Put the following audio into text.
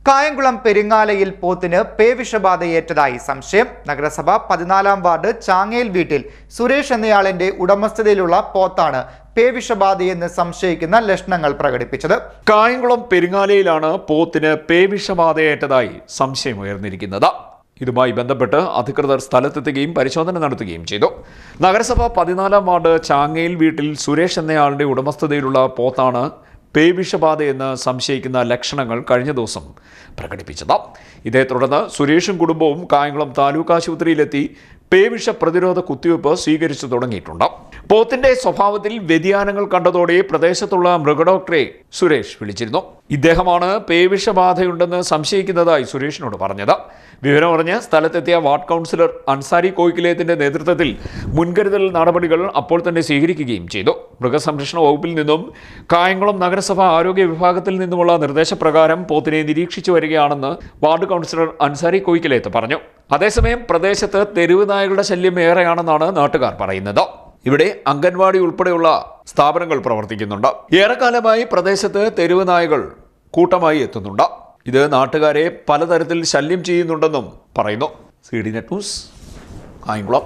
കായംകുളം പെരിങ്ങാലയിൽ പോത്തിന് പേവിഷബാധയേറ്റതായി സംശയം. നഗരസഭ 14-ാം വാർഡ് ചാങ്ങേൽ വീട്ടിൽ സുരേഷ് എന്നയാളിന്റെ ഉടമസ്ഥതയിലുള്ള പോത്താണ് പേവിഷബാധയെന്ന് സംശയിക്കുന്ന ലക്ഷണങ്ങൾ പ്രകടിപ്പിച്ചത്. കായംകുളം പെരിങ്ങാലയിലാണ് പോത്തിന് പേവിഷബാധയേറ്റതായി സംശയമുയർന്നിരിക്കുന്നത്. ഇതുമായി ബന്ധപ്പെട്ട് അധികൃതർ സ്ഥലത്തെത്തുകയും പരിശോധന നടത്തുകയും ചെയ്തു. നഗരസഭ 14-ാം വാർഡ് ചാങ്ങേൽ വീട്ടിൽ സുരേഷ് എന്നയാളുടെ ഉടമസ്ഥതയിലുള്ള പോത്താണ് പേവിഷബാധയെന്ന് സംശയിക്കുന്ന ലക്ഷണങ്ങൾ കഴിഞ്ഞ ദിവസം പ്രകടിപ്പിച്ചത്. ഇതേ തുടർന്ന് സുരേഷും കുടുംബവും കായംകുളം താലൂക്ക് ആശുപത്രിയിലെത്തി പേവിഷ പ്രതിരോധ കുത്തിവയ്പ് സ്വീകരിച്ചു തുടങ്ങിയിട്ടുണ്ട്. പോത്തിന്റെ സ്വഭാവത്തിൽ വ്യതിയാനങ്ങൾ കണ്ടതോടെ പ്രദേശത്തുള്ള മൃഗഡോക്ടറെ സുരേഷ് വിളിച്ചിരുന്നു. ഇദ്ദേഹമാണ് പേവിഷബാധയുണ്ടെന്ന് സംശയിക്കുന്നതായി സുരേഷിനോട് പറഞ്ഞത്. വിവരമറിഞ്ഞ് സ്ഥലത്തെത്തിയ വാർഡ് കൗൺസിലർ അൻസാരി കോയിക്കിലേത്തിന്റെ നേതൃത്വത്തിൽ മുൻകരുതൽ നടപടികൾ അപ്പോൾ തന്നെ സ്വീകരിക്കുകയും ചെയ്തു. മൃഗസംരക്ഷണ വകുപ്പിൽ നിന്നും കായംകുളം നഗരസഭ ആരോഗ്യ വിഭാഗത്തിൽ നിന്നുമുള്ള നിർദ്ദേശപ്രകാരം പോത്തിനെ നിരീക്ഷിച്ചു വരികയാണെന്ന് വാർഡ് കൗൺസിലർ അൻസാരി കോയിക്കിലേത്ത് പറഞ്ഞു. അതേസമയം പ്രദേശത്ത് തെരുവ് നായകളുടെ ശല്യം ഏറെയാണെന്നാണ് നാട്ടുകാർ പറയുന്നത്. ഇവിടെ അംഗൻവാടി ഉൾപ്പെടെയുള്ള സ്ഥാപനങ്ങൾ പ്രവർത്തിക്കുന്നുണ്ട്. ഏറെക്കാലമായി പ്രദേശത്ത് തെരുവ് നായകൾ കൂട്ടമായി എത്തുന്നുണ്ട്. ഇത് നാട്ടുകാരെ പലതരത്തിൽ ശല്യം ചെയ്യുന്നുണ്ടെന്നും പറയുന്നു. CDNet news, Kayamkulam.